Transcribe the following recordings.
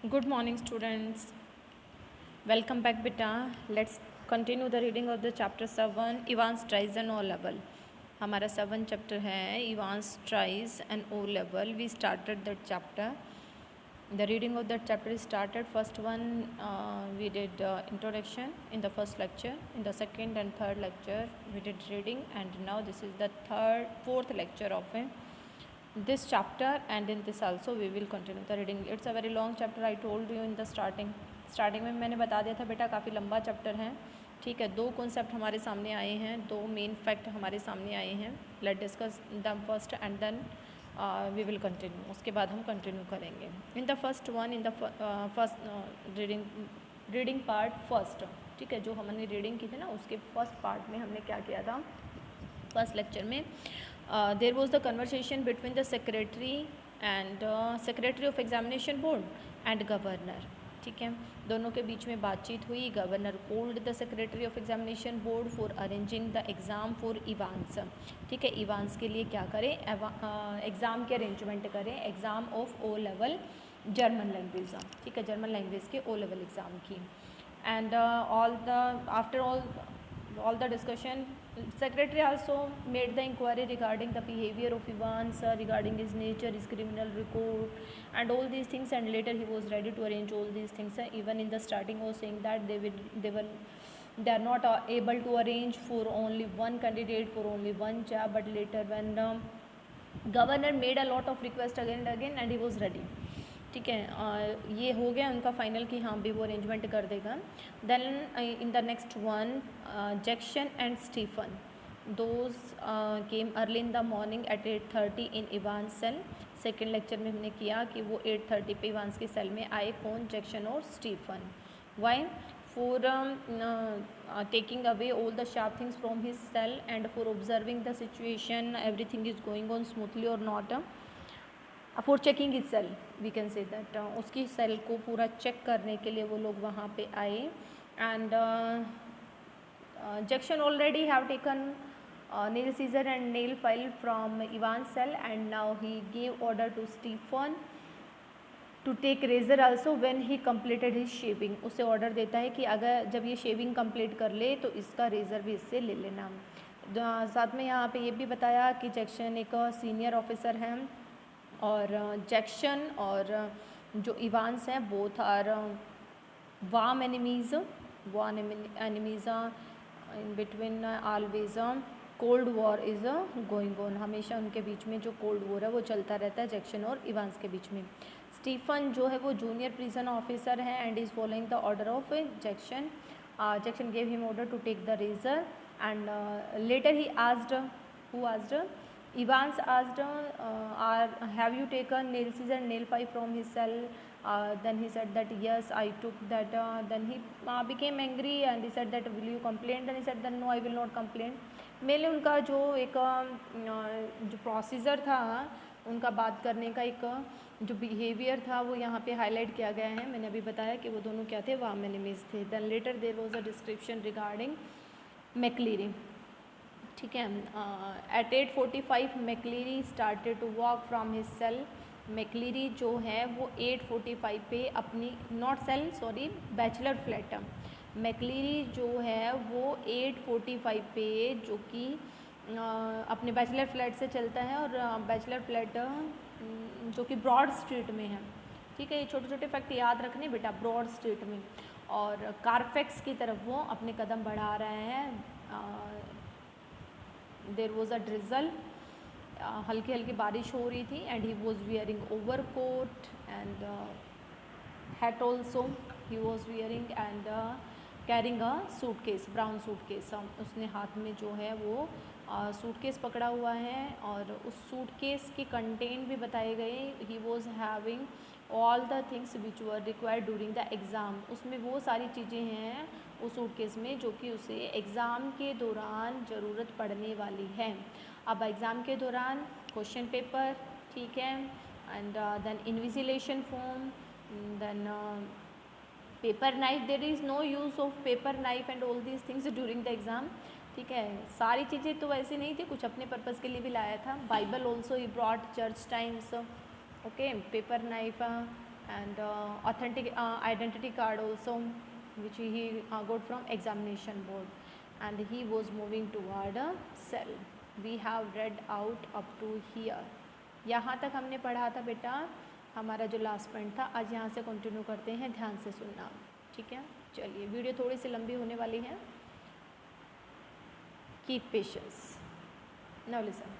Good morning, students. Welcome back, beta. Let's continue the reading of the chapter 7, Evans Tries and O level. हमारा 7 chapter है Evans Tries and O level. We started that chapter. The reading of that chapter is started. First one, we did introduction in the first lecture. In the second and third lecture, we did reading, and now this is the fourth lecture of this chapter, and in this also we will continue the reading. It's a very long chapter. I told you in the starting में मैंने बता दिया था बेटा काफ़ी लंबा chapter है. ठीक है, दो कॉन्सेप्ट हमारे सामने आए हैं, दो मेन फैक्ट हमारे सामने आए हैं. Let discuss the first and then we will continue. उसके बाद हम कंटिन्यू करेंगे. In the first one, in the first reading part first. ठीक है, जो हमने रीडिंग की थी ना उसके फर्स्ट पार्ट में हमने क्या किया था फर्स्ट लेक्चर में. There was the conversation between the secretary and secretary of examination board and governor. ठीक है, दोनों के बीच में बातचीत हुई. Governor called the secretary of examination board for arranging the exam for Evans. ठीक है, इवांस के लिए क्या करें, एग्ज़ाम के अरेंजमेंट करें, exam of O level German language. ठीक है, जर्मन लैंग्वेज के ओ लेवल एग्ज़ाम की. And all the discussion, secretary also made the inquiry regarding the behavior of Evans, regarding his nature, his criminal record and all these things, and later he was ready to arrange all these things. Even in the starting was saying that they are not able to arrange for only one candidate for only one job, but later when governor made a lot of requests again and again and he was ready. ठीक है, ये हो गया उनका final कि हाँ भी वो अरेंजमेंट कर देगा. Then in the next one, Jackson and Stephen those came early in the morning at 8:30 in Evans cell. Second lecture में हमने किया कि वो 8:30 पे इवांस के सेल में आए. कौन, जैक्सन और Stephen. Why, for taking away all the sharp things from his cell and for observing the situation, everything is going on smoothly or not. For checking is cell, we can say that उसकी cell को पूरा check करने के लिए वो लोग वहाँ पे आए. And Jackson already have taken nail scissor and nail file from Ivan's cell, and now he gave order to Stephen to take razor also when he completed his shaving. उसे ऑर्डर देता है कि अगर जब ये शेविंग कंप्लीट कर ले तो इसका रेज़र भी इससे ले लेना. साथ में यहाँ पे ये भी बताया कि जैक्सन एक सीनियर ऑफिसर हैं और जैक्सन और जो इवांस हैं both are warm enemies. Warm enemies in between always cold war is going on. हमेशा उनके बीच में जो कोल्ड वॉर है वो चलता रहता है जैक्सन और इवांस के बीच में. स्टीफन जो है वो जूनियर प्रिजन ऑफिसर है and is following the order of Jackson. Jackson gave him order to take the razor and later he asked, who asked, Evans asked, have you taken nail scissor and nail file from his cell? Then he said that yes, I took that. Then he became angry and he said that will you complain? Then he said that no, I will not complain. Mainly उनका जो एक जो procedure था उनका बात करने का, एक जो बिहेवियर था वो यहाँ पे हाईलाइट किया गया है. मैंने अभी बताया कि वो दोनों क्या थे, वार्म एनिमीज़ थे. Then later there was a description regarding McLeary. ठीक है, at 8:45 McLeary started to walk from his cell. McLeary जो है वो 8:45 पे अपनी, not cell sorry, bachelor flat. McLeary जो है वो 8:45 पे जो कि अपने बैचलर फ्लैट से चलता है, और बैचलर फ्लैट जो कि ब्रॉड स्ट्रीट में है. ठीक है, ये छोटे छोटे फैक्ट याद रखने बेटा, ब्रॉड स्ट्रीट में. और कारफेक्स की तरफ वो अपने कदम बढ़ा रहे हैं. देर वॉज अ ड्रिजल, हल्की हल्की बारिश हो रही थी. And he was wearing over coat and hat also he was wearing and carrying a suitcase, brown suitcase. उसने हाथ में जो है वो सूटकेस पकड़ा हुआ है और उस सूटकेस के कंटेंट भी बताए गए. He was having all the things which were required during the exam. उसमें वो सारी चीज़ें हैं उस सूटकेस में जो कि उसे एग्ज़ाम के दौरान ज़रूरत पड़ने वाली है. अब एग्ज़ाम के दौरान क्वेश्चन पेपर, ठीक है, and then invigilation form, then paper knife. There is no use of paper knife and all these things during the exam. ठीक है, सारी चीज़ें तो वैसे नहीं थी, कुछ अपने पर्पज़ के लिए भी लाया था. Bible also he brought church times, okay, paper knife and authentic identity card also, which he got from examination board, and he was moving toward a cell. We have read out up to here. यहाँ तक हमने पढ़ा था बेटा, हमारा जो last point था. आज यहाँ से कंटिन्यू करते हैं, ध्यान से सुनना, ठीक है. चलिए, वीडियो थोड़ी सी लंबी होने वाली है. Keep patience. Now listen.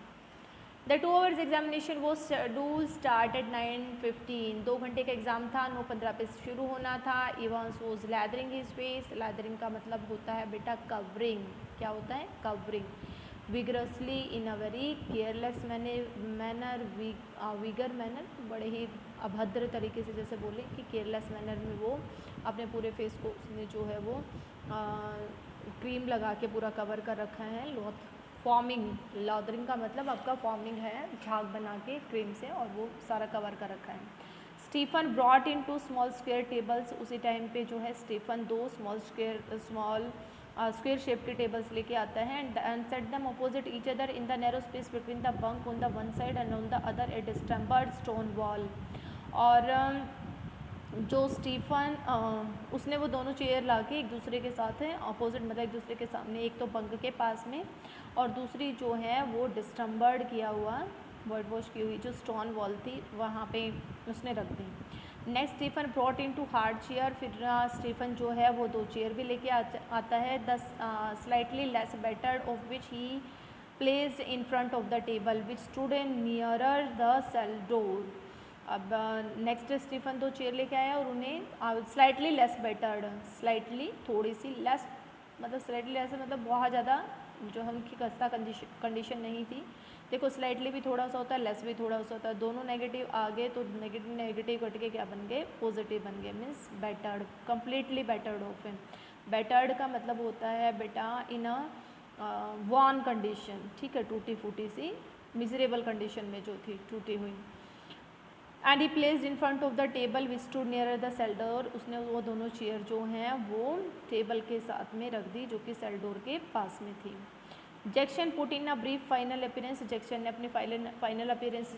The 2 hours examination was scheduled start at 9:15. 2 घंटे का एग्ज़ाम था, 9:15 पे शुरू होना था. Evans was lathering his face. lathering का मतलब होता है बेटा कवरिंग. क्या होता है? Covering. Vigorously in a very careless manner, vigor manner, बड़े ही अभद्र तरीके से जैसे बोले कि केयरलेस मैनर में वो अपने पूरे फेस को उसने जो है वो क्रीम लगा के पूरा कवर कर रखा है. फॉर्मिंग, लॉदरिंग का मतलब आपका फॉर्मिंग है, झाग बना के क्रीम से, और वो सारा कवर कर रखा है. Stephen brought in 2 small square tables. उसी टाइम पे जो है स्टीफन 2 स्मॉल स्क्वेयर शेप के टेबल्स लेके आता है. And set them opposite each other in the narrow space between the bunk on the one side and on the other a distempered stone wall. और जो Stephen उसने वो दोनों chair ला के एक दूसरे के साथ है अपोजिट, मतलब एक दूसरे के सामने, एक तो बंक के पास में और दूसरी जो है वो डिस्टम्बर्ड किया हुआ, वाइट वॉश की हुई जो स्टोन वॉल थी वहाँ पे उसने रख दी. Next Stephen brought in two hard chair. फिर स्टीफन जो है वो 2 चेयर भी लेके आता है. The slightly less battered of which he placed in front of the table which stood in nearer the cell door. अब नेक्स्ट स्टीफन 2 चेयर लेके आया और उन्हें स्लाइटली लेस बेटर्ड, स्लाइटली थोड़ी सी लेस, मतलब स्लाइटली लेस मतलब बहुत ज़्यादा जो है उनकी खस्ता कंडीशन नहीं थी. देखो स्लाइटली भी थोड़ा सा होता है, लेस भी थोड़ा सा होता है, दोनों नेगेटिव आ गए तो नेगेटिव कट के क्या बन गए? पॉजिटिव बन गए. Means battered, completely battered of है. बेटर्ड का मतलब होता है बेटा इन अ वॉन कंडीशन, ठीक है, टूटी फूटी सी मिजरेबल कंडीशन में जो थी, टूटी हुई. And he placed in front of the table which stood near the cell door. उसने वो दोनों चेयर जो हैं वो टेबल के साथ में रख दी जो कि सेल डोर के पास में थी. Jackson put in a brief final appearance. Jackson ने अपनी फाइनल अपीयरेंस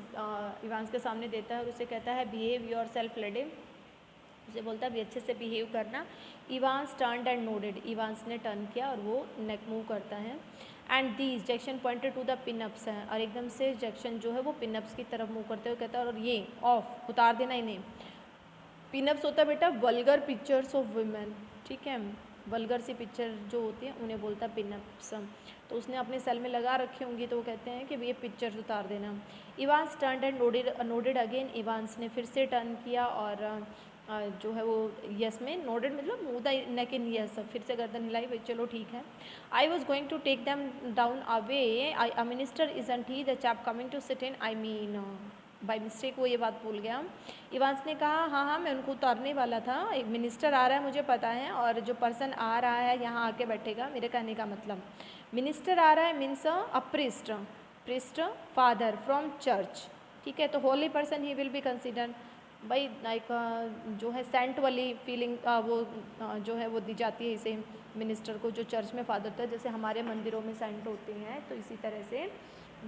इवांस के सामने देता है और उसे कहता है बिहेव योर सेल्फ लेडे. उसे बोलता है भी अच्छे से बिहेव करना. Evans turned and nodded. Evans ने टर्न किया और वो नेक मूव करता है. And these Jackson pointed to the pinups हैं, और एकदम से जैक्सन जो है वो पिनअप्स की तरफ मूव करते हुए कहता है और ये ऑफ, उतार देना इन्हें. पिनअप्स होता है बेटा वल्गर पिक्चर्स ऑफ वुमेन, ठीक है, वल्गर सी पिक्चर जो होती है उन्हें बोलता है पिनअप्स. तो उसने अपने सेल में लगा रखी होंगी तो वो कहते हैं कि ये पिक्चर्स उतार देना. Evans turned and nodded again. Evans ने फिर से टर्न किया और जो है वो यस में, नोडेड मतलब move the neck in yes, फिर से गर्दन हिलाई, भाई चलो ठीक है. I was going to take them down away, a minister isn't he the chap coming to sit in, I mean by mistake वो ये बात भूल गया. इवांस ने कहा हाँ मैं उनको उतारने वाला था, एक मिनिस्टर आ रहा है मुझे पता है, और जो पर्सन आ रहा है यहाँ आके बैठेगा, मेरे कहने का मतलब मिनिस्टर आ रहा है means a priest father from church, ठीक है. तो Holi person he will be consider. भाई लाइक जो है सेंट वाली फीलिंग वो जो है वो दी जाती है इसे मिनिस्टर को जो चर्च में फादर होता है. जैसे हमारे मंदिरों में सेंट होते हैं तो इसी तरह से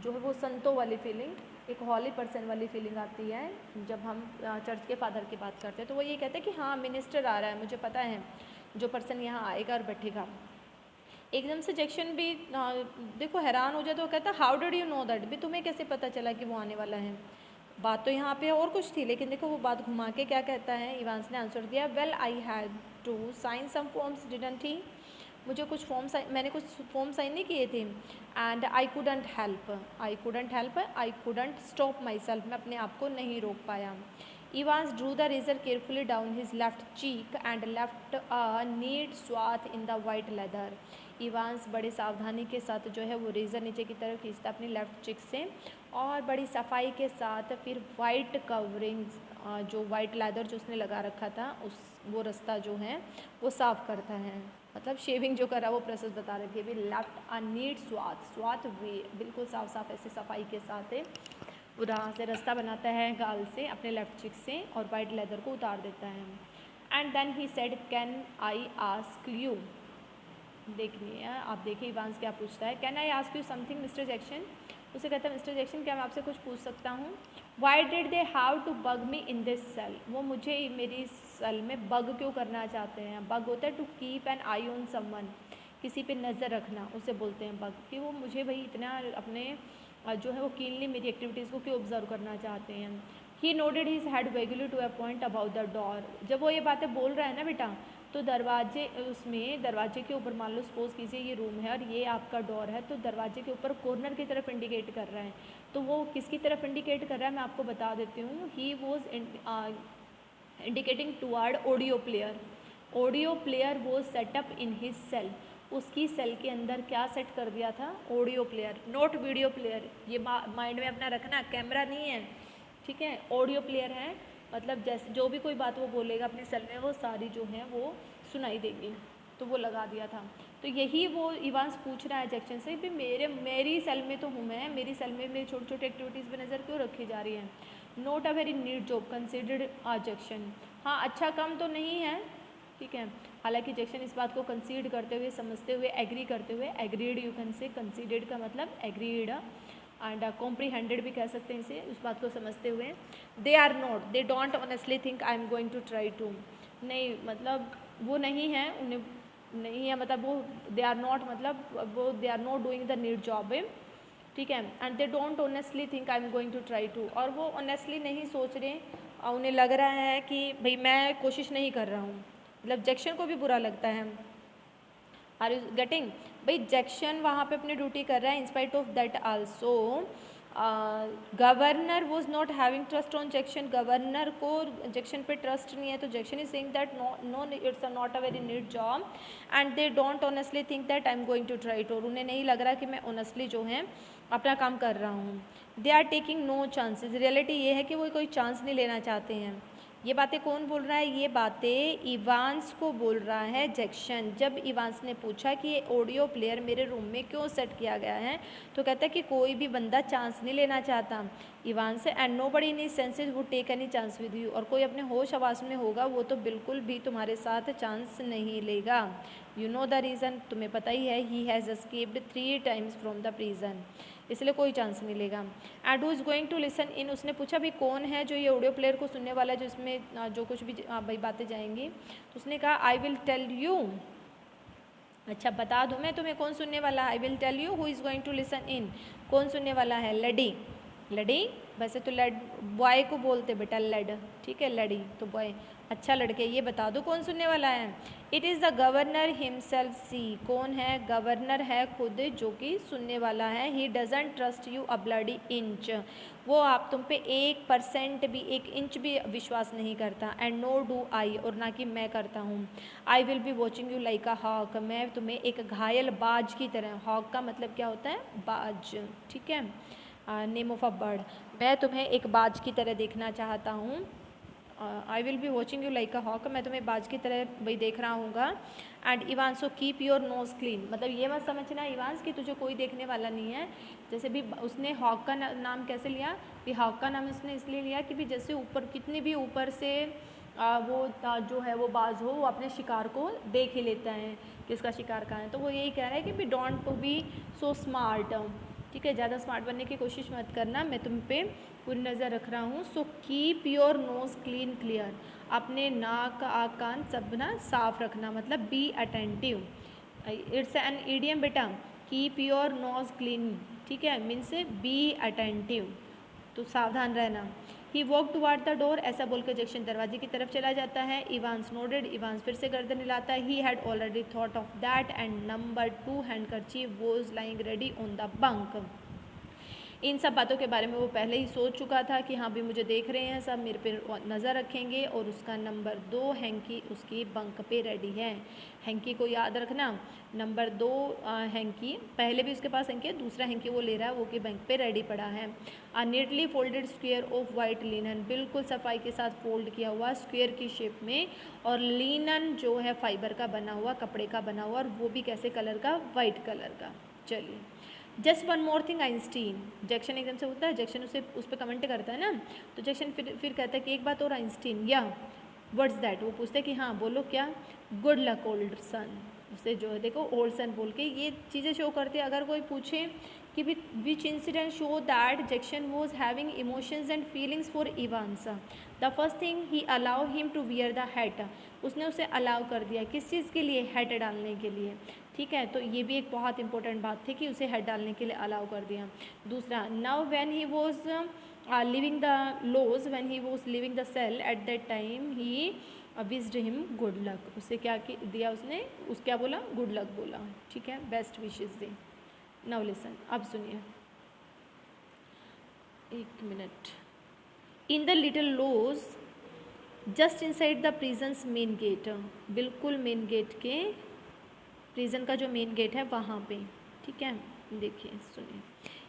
जो है वो संतों वाली फीलिंग, एक हॉली पर्सन वाली फीलिंग आती है जब हम चर्च के फादर की बात करते हैं. तो वो ये कहते हैं कि हाँ मिनिस्टर आ रहा है, मुझे पता है जो पर्सन यहाँ आएगा और बैठेगा. एकदम से जैक्सन भी देखो हैरान हो जाए तो कहता है how did you know that, भी तुम्हें कैसे पता चला कि वो आने वाला है. बात तो यहाँ पे और कुछ थी लेकिन देखो वो बात घुमा के क्या कहता है. इवांस ने आंसर दिया well I had to sign some forms didn't he, मुझे कुछ फॉर्म मैंने कुछ फॉर्म साइन नहीं किए थे. And I couldn't help I couldn't stop myself, मैं अपने आप को नहीं रोक पाया. Evans drew the razor carefully down his left cheek and left a neat swath in the white leather. Evans बड़े सावधानी के साथ जो है वो रेज़र नीचे की तरफ खींचता अपनी लेफ़्ट चिक से और बड़ी सफाई के साथ फिर वाइट कवरिंग जो वाइट लेदर जो उसने लगा रखा था उस वो रास्ता जो है वो साफ़ करता है. मतलब शेविंग जो करा वो प्रोसेस बता रखी है. लेफ्ट अ नीट स्वाथ वे बिल्कुल साफ ऐसे सफाई के साथ है वो वहाँ से रास्ता बनाता है गाल से अपने लेफ्ट चिक से और वाइट लेदर को उतार देता है. And then he said can I ask you, देखिए आप देखिए इवांस क्या पूछता है. Can I ask you something mister Jackson. उसे कहता है मिस्टर जैक्सन क्या मैं आपसे कुछ पूछ सकता हूँ. Why did they have to bug me in this cell, वो मुझे मेरी सेल में बग क्यों करना चाहते हैं। बग होता है to keep an eye on someone, किसी पे नज़र रखना, उसे बोलते हैं बग, कि वो मुझे भाई इतना अपने जो है वो कीनली मेरी एक्टिविटीज़ को क्यों ऑब्जर्व करना चाहते हैं। He nodded his head vaguely to a point about the door, जब वो ये बातें बोल रहा है ना बेटा, तो दरवाजे, उसमें दरवाजे के ऊपर मान लो सपोज कीजिए ये रूम है और ये आपका डोर है, तो दरवाजे के ऊपर कॉर्नर की तरफ इंडिकेट कर रहा है। तो वो किसकी तरफ इंडिकेट कर रहा है मैं आपको बता देती हूँ। He was indicating toward audio player. Audio player वो सेटअप इन हिज सेल, उसकी सेल के अंदर क्या सेट कर दिया था, audio player, not video player. ये माइंड में अपना रखना, कैमरा नहीं है, ठीक है, ऑडियो प्लेयर है, मतलब जैसे जो भी कोई बात वो बोलेगा अपने सेल में वो सारी जो है वो सुनाई देगी, तो वो लगा दिया था। तो यही वो इवांस पूछ रहा है जैक्सन से भी मेरी सेल में तो हूँ मैं, मेरी सेल में मेरी छोटी छोटी एक्टिविटीज़ पर नज़र क्यों रखी जा रही है। Not a very neat job considered a Jackson, हाँ अच्छा काम तो नहीं है, ठीक है। हालांकि जैक्सन इस बात को कंसीड करते हुए, समझते हुए, एग्री करते हुए, एग्रीड यू कैन से, कंसीडर्ड का मतलब एग्रीड, एंड कॉम्प्रीहेंडेड भी कह सकते हैं इसे, उस बात को समझते हुए। They are not, they don't honestly think I am going to try to, नहीं मतलब वो नहीं है, उन्हें नहीं है, मतलब वो दे आर नॉट, मतलब वो they are not doing the need job है, ठीक है। And they don't honestly think I am going to try to, और वो ऑनेस्टली नहीं सोच रहे, उन्हें लग रहा है कि भाई मैं कोशिश नहीं कर रहा हूँ, मतलब जैक्सन को भी बुरा लगता है। आर यू गेटिंग, भाई जैक्सन वहाँ पे अपनी ड्यूटी कर रहा है, in spite of that also governor was not having trust on Jackson, governor को जैक्सन पे ट्रस्ट नहीं है, तो Jackson is saying that no it's not a very need job, and they don't honestly think that I am going to try to, उन्हें नहीं लग रहा कि मैं ऑनेस्टली जो है अपना काम कर रहा हूँ। They are taking no chances, reality ये है कि वो कोई चांस नहीं लेना चाहते हैं। ये बातें कौन बोल रहा है, ये बातें इवांस को बोल रहा है जैक्सन। जब इवांस ने पूछा कि ये ऑडियो प्लेयर मेरे रूम में क्यों सेट किया गया है, तो कहता है कि कोई भी बंदा चांस नहीं लेना चाहता Evans, and nobody in his senses would take any chance with you, और कोई अपने होश आवास में होगा वो तो बिल्कुल भी तुम्हारे साथ चांस नहीं लेगा। यू नो द रीज़न, तुम्हें पता ही है, he has escaped 3 times from the prison, इसलिए कोई चांस नहीं लेगा। And who is going to listen in, उसने पूछा भी कौन है जो ये ऑडियो प्लेयर को सुनने वाला है, जो इसमें जो कुछ भी भाई बातें जाएंगी, तो उसने कहा आई विल टेल यू, अच्छा बता दूँ मैं तुम्हें कौन सुनने वाला, I will tell you who is going to listen in, कौन सुनने वाला है, लडी, लड़ी, वैसे तो लड बॉय को बोलते बेटा लड, ठीक है, लड़ी तो बॉय, अच्छा लड़के, ये बता दो कौन सुनने वाला है। It is the governor himself, see कौन है, गवर्नर है खुद जो कि सुनने वाला है। He doesn't trust you a bloody inch, वो आप तुम पे 1% भी, 1 इंच भी विश्वास नहीं करता। एंड नो डू आई, और ना कि मैं करता हूँ। I will be watching you like a hawk, मैं तुम्हें एक घायल बाज की तरह, हॉक का मतलब क्या होता है, बाज, ठीक है, नेम ऑफ अ बर्ड, मैं तुम्हें एक बाज की तरह देखना चाहता हूँ। I will be watching you like a hawk, मैं तुम्हें बाज की तरह भाई देख रहा हूँगा। And Evans, so keep your nose clean, मतलब ये मत समझना इवांस कि तुझे कोई देखने वाला नहीं है। जैसे भी उसने हॉक का नाम कैसे लिया, कि हॉक का नाम उसने इसलिए लिया कि भी जैसे ऊपर कितनी भी ऊपर से वो जो है वो बाज हो, वो अपने शिकार को देख ही लेता है कि उसका शिकार कहाँ है। तो वो यही कह रहा है कि भी don't to be so smart, ठीक है, ज़्यादा स्मार्ट बनने की कोशिश मत करना, मैं तुम पे पूरी नज़र रख रहा हूँ। So keep your nose clean clear, अपने नाक आँख कान सब ना साफ रखना, मतलब be attentive, it's an idiom बेटा, कीप योर नोज़ क्लीन, ठीक है, मीन्स बी अटेंटिव, तो सावधान रहना। He walk toward the door, ऐसा बोलकर जैक्सन दरवाजे की तरफ चला जाता है। इवांस नोडेड, इवांस फिर से गर्दन हिलाता है। He had already thought of that and number 2 handkerchief was lying ready on the bunk, इन सब बातों के बारे में वो पहले ही सोच चुका था कि हाँ भी मुझे देख रहे हैं सब, मेरे पे नज़र रखेंगे, और उसका नंबर 2 हैंकी उसकी बंक पे रेडी है। हैंकी को याद रखना, नंबर 2 हैंकी, पहले भी उसके पास हैंकी है, दूसरा हैंकी वो ले रहा है, वो कि बैंक पे रेडी पड़ा है। A neatly folded square of white linen, बिल्कुल सफाई के साथ फोल्ड किया हुआ स्क्वेयर की शेप में, और लिनन जो है फाइबर का बना हुआ, कपड़े का बना हुआ, और वो भी कैसे कलर का, वाइट कलर का। चलिए, just one more thing Einstein, Jackson एकदम से होता है, जैक्सन उसे उस पर कमेंट करता है ना, तो जैक्सन फिर कहता है कि एक बात और आइंस्टीन, या व्हाट्स दैट, वो पूछते हैं कि हाँ बोलो क्या, गुड लक ओल्ड सन, उससे जो है देखो ओल्ड सन बोल के ये चीज़ें शो करती है। अगर कोई पूछे कि which incident show that Jackson was having emotions and feelings for Evans. The first thing he allow him to wear the hat, उसने उसे अलाउ कर दिया किस चीज़ के लिए, हैट डालने के लिए, ठीक है। तो ये भी एक बहुत इंपॉर्टेंट बात थी कि उसे हैट डालने के लिए अलाउ कर दिया। दूसरा, now when he was living the lodge, when he was living the cell at that time he wished him good luck, उसे क्या दिया उसने, उस क्या बोला, गुड लक बोला, ठीक है, बेस्ट विशेस दी। नाउ लिसन, अब सुनिए, एक minute. In the little lodge just inside the prison's main gate, बिल्कुल मेन गेट के, प्रिजन का जो मेन गेट है वहाँ पे, ठीक है, देखिए सुनिए।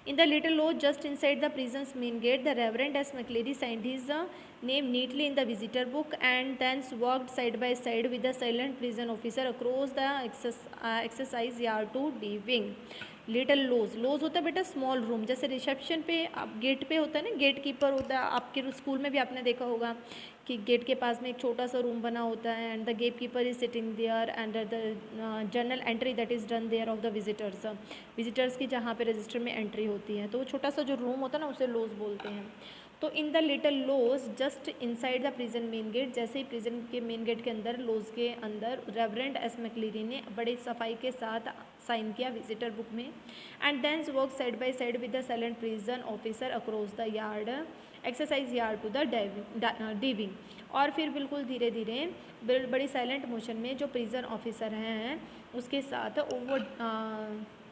In the little lodge just inside the prison's main gate, the Reverend S. McCleary signed his name neatly in the visitor book and then walked side by side with the silent prison officer across the exercise yard to D wing. Little loose, loose होता है बेटा small room, जैसे reception पे आप gate पे होता है ना, गेट कीपर होता है, आपके स्कूल में भी आपने देखा होगा कि गेट के पास में एक छोटा सा रूम बना होता है and the gate keeper is sitting there and the general entry that is done there of the visitors, visitors की जहाँ पे रजिस्टर में एंट्री होती है, तो वो छोटा सा जो रूम होता है ना उसे लोज बोलते हैं। तो in the little lodge just inside the prison main gate, जैसे ही प्रिजन के मेन गेट के अंदर, लोज के अंदर, रेवरेंड एस मैक्लीरी ने बड़े सफाई के साथ साइन किया विजिटर बुक में and then work side by side with the silent prison officer across the yard exercise yard to the D wing, और फिर बिल्कुल धीरे धीरे बड़ी साइलेंट मोशन में जो प्रिजन ऑफिसर हैं उसके साथ वो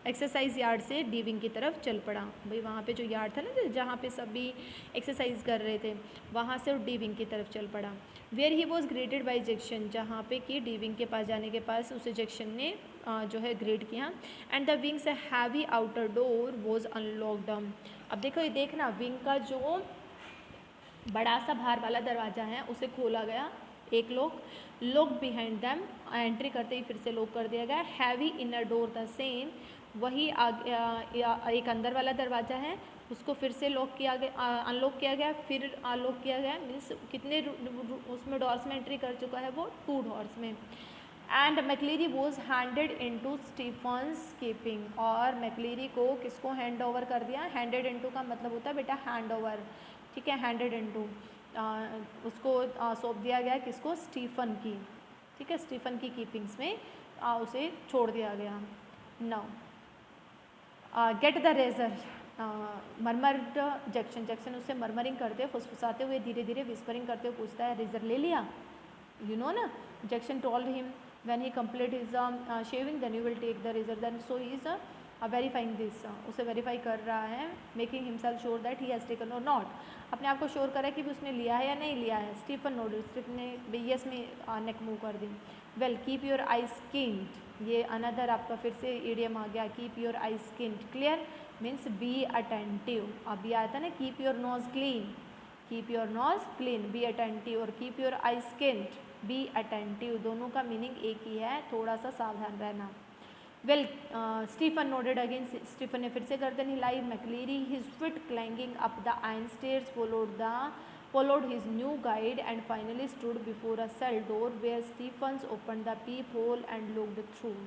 एक्सरसाइज यार्ड से डीविंग की तरफ चल पड़ा। भाई वहाँ पे जो यार्ड था ना जहाँ पे सभी एक्सरसाइज कर रहे थे, वहाँ से वो डीविंग की तरफ चल पड़ा। Where he was greeted by Jackson, जहाँ पे कि डीविंग के पास जाने के पास उसे जैक्सन ने जो है ग्रेड किया। And the wings heavy outer door was unlocked. अब देखो ये देखना, विंग का जो बड़ा सा बाहर वाला दरवाज़ा है उसे खोला गया, एक लॉक बिहाइंड दैम, एंट्री करते ही फिर से लॉक कर दिया गया। Heavy inner door the same, वही एक अंदर वाला दरवाज़ा है उसको फिर से लॉक किया गया, अनलॉक किया गया, फिर लॉक किया गया। मीन्स कितने उसमें डोर्स में एंट्री कर चुका है वो, 2 डोर्स में। And McLeery was handed into Stephen's keeping, और मैक्लीरी को किसको हैंड ओवर कर दिया, हैंडेड इनटू का मतलब होता है बेटा हैंड ओवर, ठीक है, हैंडेड इनटू उसको सौंप दिया गया किसको, स्टीफन की, ठीक है, स्टीफन की कीपिंग्स में उसे छोड़ दिया गया। Now get the razor, murmured Jackson उससे मरमरिंग करते हुए, फुसफुसाते हुए, धीरे धीरे विस्परिंग करते हुए पूछता है, रेजर ले लिया, यू नो ना। Jackson told him when he complete his shaving then you will take the razor, then so he is verifying this, उसे वेरीफाई कर रहा है, making himself sure that he has taken or not, अपने आप को sure करा कि भी उसने लिया है या नहीं लिया है। स्टीफन नोडेड, स्टीफन ने यस में नेक मूव कर दी। Well keep your eye skinned, ये अनदर आपका फिर से इडियम आ गया, keep your eye skinned clear means be attentive. अब ये आया था ना keep your nose clean, keep your nose clean, be attentive, और keep your eye skinned, be attentive, दोनों का मीनिंग एक ही है, थोड़ा सा सावधान रहना। Well Stephen nodded again, Stephen ने फिर से गर्दन हिलाई। McLeery his feet climbing up the iron stairs followed his new guide and finally stood before a cell door where Stephens opened the peephole and looked through.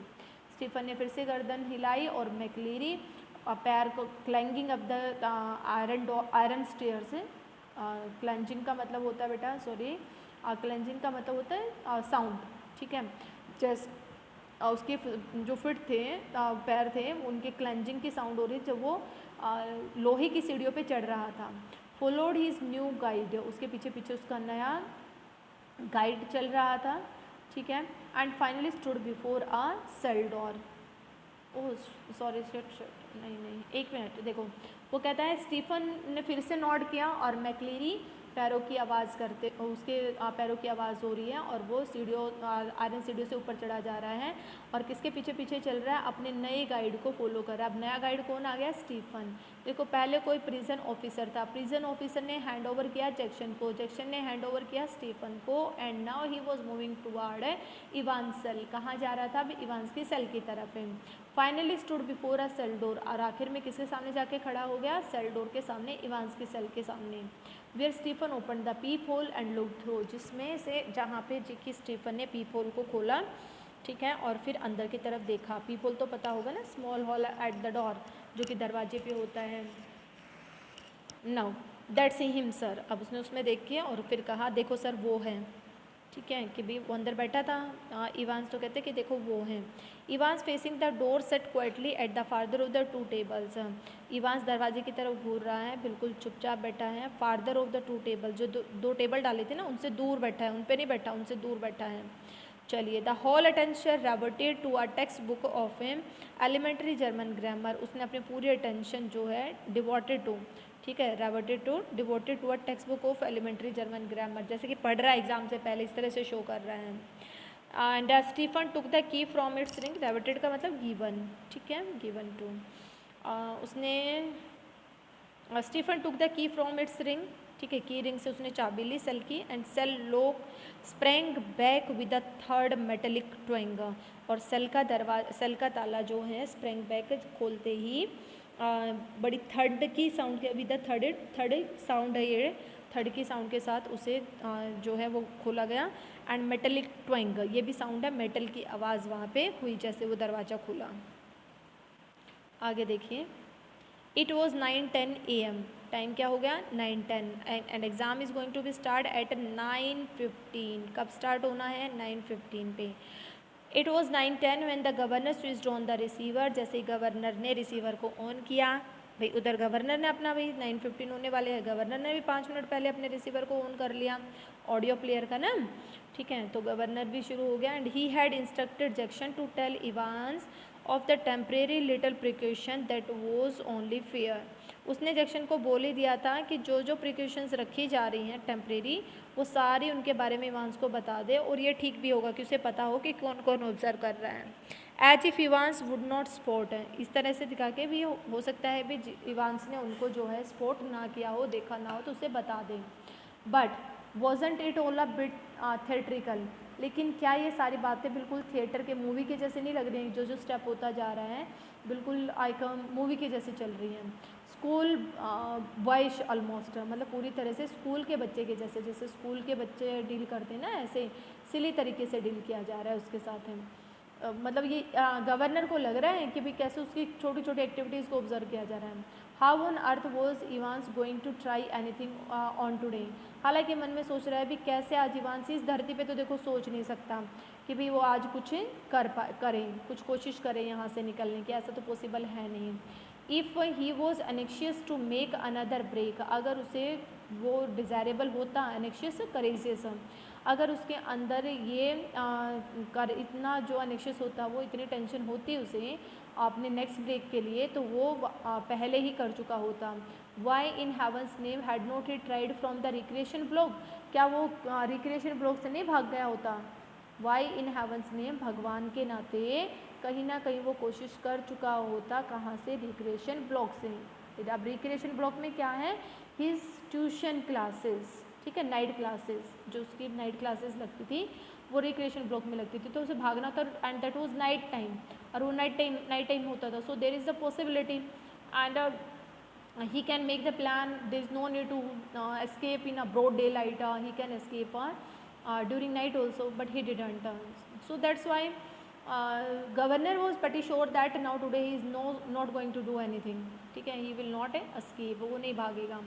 Stephen ने फिर से गर्दन हिलाई और मैक्लीरी पैर को climbing up the iron stairs, clanging का मतलब होता है बेटा, सॉरी, क्लंजिंग का मतलब होता है साउंड, ठीक है, जैसे उसके जो फिट थे पैर थे उनके क्लंजिंग की साउंड हो रही जब वो लोहे की सीढ़ियों पे चढ़ रहा था। फॉलोड हिज न्यू गाइड, उसके पीछे पीछे उसका नया गाइड चल रहा था, ठीक है। And finally stood before a cell door, oh sorry नहीं एक मिनट, देखो वो कहता है स्टीफन ने फिर से नॉड किया और मैक्लीरी पैरों की आवाज़ करते, उसके पैरों की आवाज़ हो रही है और वो सीढ़ियों आयरन सीढ़ियों से ऊपर चढ़ा जा रहा है और किसके पीछे पीछे चल रहा है, अपने नए गाइड को फॉलो कर रहा है। अब नया गाइड कौन आ गया, स्टीफन। देखो पहले कोई प्रिजन ऑफिसर था, प्रिजन ऑफिसर ने हैंड ओवर किया जैक्सन को, जैक्सन ने हैंड ओवर किया स्टीफन को, and now he was moving toward Evans cell, कहाँ जा रहा था, अब इवांस की सेल की तरफ है। Finally stood before a cell door, और आखिर में किसके सामने जाके खड़ा हो गया, सेल डोर के सामने, इवांस की सेल के सामने। Where Stephen open the peep hole and look through, जिसमें से जहाँ पे कि स्टीफन ने पीप होल को खोला, ठीक है, और फिर अंदर की तरफ देखा। पीप होल तो पता होगा ना, small hall at the door जो कि दरवाजे पे होता है। नाउ दैट्स हिम सर, अब उसने उसमें देख के और फिर कहा देखो सर वो है, ठीक है, कि भी वो अंदर बैठा था। इवांस तो कहते कि देखो वो हैं। Evans facing the door set quietly at the farther of the two tables. Evans दरवाजे की तरफ घूर रहा है, बिल्कुल चुपचाप बैठा है। Farther of the two table, जो दो टेबल डाले थे ना उनसे दूर बैठा है, उन पे नहीं बैठा, उनसे दूर बैठा है। चलिए, the whole attention reverted to a text book of an elementary German grammar, उसने अपनी पूरी अटेंशन जो है डिवोटेड टू, ठीक है, devoted to a text book of elementary German grammar, जैसे कि पढ़ रहा है एग्जाम से पहले, इस तरह से शो कर रहा है। And Stephen took the key from its ring, reverted का मतलब गिवन, ठीक है, गिवन टू। उसने Stephen took the key from its ring, ठीक है, की रिंग से उसने चाबी ली सेल की। And cell lock sprang back with the third metallic twang, और सेल का ताला जो है स्प्रैंग बैक खोलते ही बड़ी थर्ड की साउंड के, विद द थर्ड साउंड है ये, थर्ड की साउंड के साथ उसे जो है वो खोला गया। एंड मेटेलिक ट्विंग, ये भी साउंड है, मेटल की आवाज़ वहाँ पे हुई जैसे वो दरवाज़ा खुला। आगे देखिए, इट वॉज 9:10 AM, टाइम क्या हो गया 9:10, and exam is going to be start at 9:15, कब स्टार्ट होना है 9:15 पे। It was 9:10 when the governor switched on the receiver, जैसे गवर्नर ने रिसीवर को ऑन किया, भाई उधर गवर्नर ने अपना, भाई 9:15 होने वाले हैं, गवर्नर ने भी 5 मिनट पहले अपने रिसीवर को ऑन कर लिया, ऑडियो प्लेयर का ना, ठीक है, तो गवर्नर भी शुरू हो गया। And he had instructed Jackson to tell Evans of the temporary little precaution that was only fair, उसने जैक्सन को बोल ही दिया था कि जो जो प्रिकॉशंस रखी जा रही हैं टेम्परेरी, वो सारी उनके बारे में इवांस को बता दे, और ये ठीक भी होगा कि उसे पता हो कि कौन कौन ऑब्जर्व कर रहा है। As if Evans would not spot, इस तरह से दिखा के भी हो सकता है भी इवांस ने उनको जो है स्पॉट ना किया हो, देखा ना हो, तो उसे बता दें। But wasn't it all a bit theatrical, लेकिन क्या ये सारी बातें बिल्कुल थिएटर के मूवी के जैसे नहीं लग रही हैं, जो जो स्टेप होता जा रहा है बिल्कुल आइकन मूवी के जैसे चल रही हैं। स्कूल बॉयश ऑलमोस्ट, मतलब पूरी तरह से स्कूल के बच्चे के जैसे, जैसे स्कूल के बच्चे डील करते हैं ना, ऐसे सिली तरीके से डील किया जा रहा है उसके साथ है। मतलब ये गवर्नर को लग रहा है कि भाई कैसे उसकी छोटी छोटी एक्टिविटीज़ को ऑब्जर्व किया जा रहा है। How on earth was Evans going to try anything on today, हालांकि मन में सोच रहा है भी कैसे आज इवांस इस धरती पे तो देखो सोच नहीं सकता कि भाई वो आज कुछ करें, कुछ कोशिश करें यहाँ से निकलने की, ऐसा तो पॉसिबल है नहीं। If he was anxious to make another break, अगर उसे वो डिज़ायरेबल होता, अनेक्शियस करेजियस, अगर उसके अंदर ये इतना जो अनेक्शियस होता, वो इतनी टेंशन होती उसे अपने नेक्स्ट ब्रेक के लिए, तो वो पहले ही कर चुका होता। Why in heaven's name had not he tried from the recreation block, क्या वो रिक्रिएशन ब्लॉक से नहीं भाग गया होता। वाई इन हेवंस नेम, भगवान के नाते कहीं ना कहीं वो कोशिश कर चुका होता, कहाँ से, रिक्रिएशन ब्लॉक से। अब रिक्रिएशन ब्लॉक में क्या है, हिज ट्यूशन क्लासेस, ठीक है, नाइट क्लासेस, जो उसकी नाइट क्लासेस लगती थी वो रिक्रिएशन ब्लॉक में लगती थी, तो उसे भागना था, and that was night time, और वो नाइट टाइम होता था। So there is the possibility and he can make the plan, there is no need to escape in a broad daylight, he can escape during night also, but he didn't. So that's why governor was pretty sure that now today he is not going to do anything, ठीक है, he will not escape, वो नहीं भागेगा।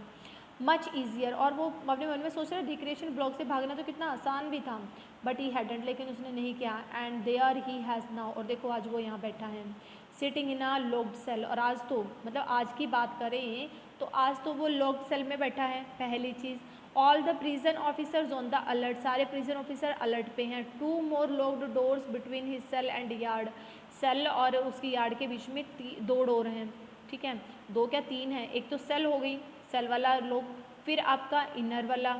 Much easier, और वो अपने मन में सोच रहा है रिक्रिएशन ब्लॉक से भागना तो कितना आसान भी था, बट ही हैडेंट, लेकिन उसने नहीं किया। And there he has now, और देखो आज वो यहाँ बैठा है, sitting in a locked cell, और आज तो मतलब आज की बात करें तो आज तो वो लॉक्ड सेल में बैठा है, पहली चीज़। All the prison officers on the alert, सारे प्रिजन ऑफिसर अलर्ट पे हैं। 2 more locked doors between his cell and yard, cell और उसकी यार्ड के बीच में 2 डोर हैं, ठीक है, 2 क्या 3 हैं, एक तो सेल हो गई, सेल वाला लोग, फिर आपका इनर वाला,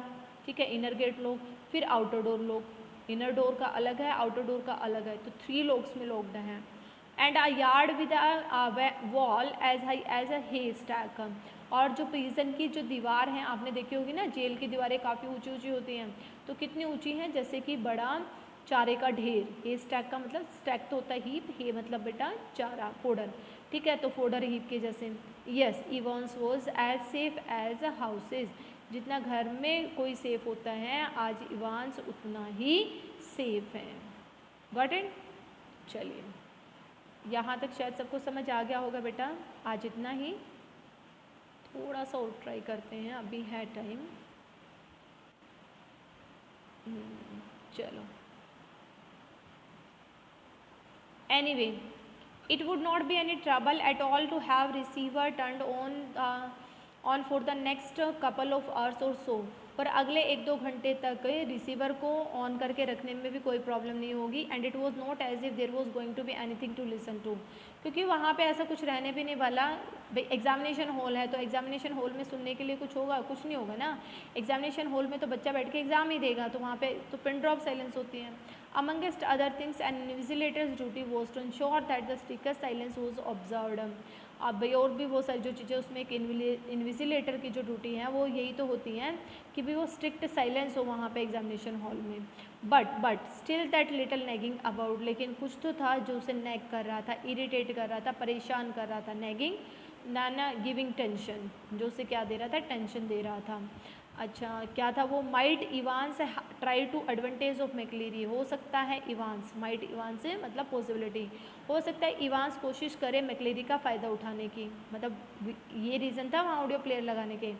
ठीक है, इनर गेट लोग, फिर आउटर डोर लोग। इनर डोर का अलग है, आउटर डोर का अलग है, तो 3 लोग्स में लॉक्ड हैं। And a yard with a wall as high as a hay stack, और जो प्रिजन की जो दीवार हैं आपने देखी होगी ना, जेल की दीवारें काफ़ी ऊंची ऊंची होती हैं, तो कितनी ऊंची हैं, जैसे कि बड़ा चारे का ढेर। हे स्टैक का मतलब स्टैक तो होता है हीप, हे मतलब बेटा चारा, फोडर, ठीक है, तो फोडर हीप के जैसे। Yes, Evans was as safe as houses, जितना घर में कोई सेफ होता है आज इवांस उतना ही सेफ है। Got it? चलिए यहाँ तक शायद सबको समझ आ गया होगा बेटा, आज इतना ही, थोड़ा सा और ट्राई करते हैं, अभी है टाइम। चलो, anyway, it would not be any trouble at all to have receiver turned on for the next couple of hours or so. पर अगले 1-2 घंटे तक रिसीवर को ऑन करके रखने में भी कोई प्रॉब्लम नहीं होगी। And it was not as if there was going to be anything to listen to, क्योंकि वहाँ पे ऐसा कुछ रहने भी नहीं वाला। एग्जामिनेशन हॉल है तो एग्जामिनेशन हॉल में सुनने के लिए कुछ होगा? कुछ नहीं होगा ना। एग्जामिनेशन हॉल में तो बच्चा बैठ के एग्जाम ही देगा, तो वहाँ पे तो पिन ड्रॉप साइलेंस होती है। Amongst other things, an invigilator's duty was to ensure that the strictest silence was observed. अब भाई और भी वो सारी जो चीज़ें, उसमें एक इन्विजिलेटर की जो ड्यूटी है वो यही तो होती हैं कि भी वो स्ट्रिक्ट साइलेंस हो वहाँ पे एग्जामिनेशन हॉल में। But still that little nagging about, लेकिन कुछ तो था जो उसे नैग कर रहा था, इरिटेट कर रहा था, परेशान कर रहा था। नैगिंग ना गिविंग टेंशन, जो उसे क्या दे रहा था? टेंशन दे रहा था। अच्छा, क्या था वो? Might Evans try to advantage of McLeery, हो सकता है इवांस, माइट इवांस से मतलब पॉसिबिलिटी, हो सकता है इवांस कोशिश करे मैकलेरी का फ़ायदा उठाने की, मतलब ये रीज़न था वहाँ ऑडियो प्लेयर लगाने के।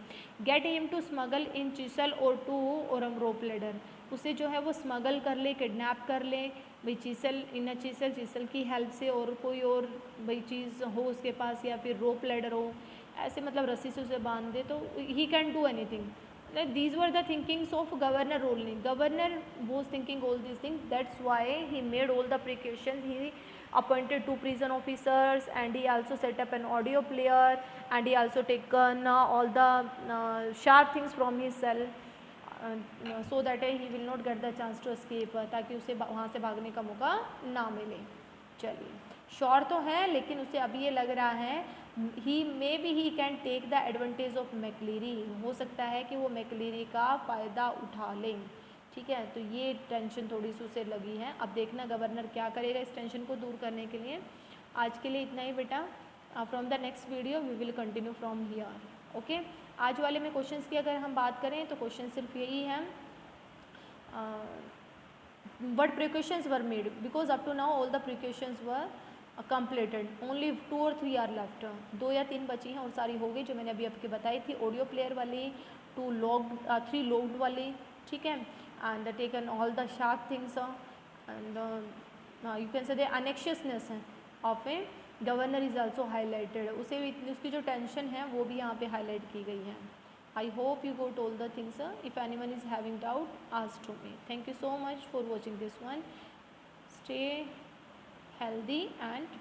Get him to smuggle in chisel or two और रोप लेडर, उसे जो है वो स्मगल कर ले, किडनैप कर ले भाई चिसल, इन चिसल की हेल्प से, और कोई और भाई चीज़ हो उसके पास, या फिर रोप लेडर हो, ऐसे मतलब रस्सी से उसे बांध दे, तो he can do anything. These were the thinkings of Governor Rolling. Governor was thinking all these things. That's why he made all the precautions. He appointed 2 prison officers, and he also set up an audio player, and he also taken all the sharp things from his cell, so that he will not get the chance to escape, ताकि उसे वहाँ से भागने का मौका ना मिले। चलिए, श्योर तो है, लेकिन उसे अभी ये लग रहा है he may be he can take the advantage of McLeery, हो सकता है कि वो मैकलेरी का फ़ायदा उठा लें। ठीक है, तो ये टेंशन थोड़ी सी उसे लगी है। अब देखना गवर्नर क्या करेगा इस टेंशन को दूर करने के लिए। आज के लिए इतना ही बेटा। From the next video we will continue from here. Okay, आज वाले में क्वेश्चंस की अगर हम बात करें तो क्वेश्चन सिर्फ यही है, what precautions were made, because up to now all the precautions were completed, only 2 or 3 are left, 2 या 3 बची हैं और सारी हो गई जो मैंने अभी आपके बताई थी। ऑडियो प्लेयर वाली, 2 लॉग्ड 3 लॉग्ड वाली, ठीक है, and taken all the sharp things, and you can say the anxiousness of a governor is also highlighted, उसे उसकी जो टेंशन है वो भी यहाँ पे हाईलाइट की गई है। I hope you got all the things. If anyone is having doubt, ask to me. Thank you so much for watching this one. Stay healthy and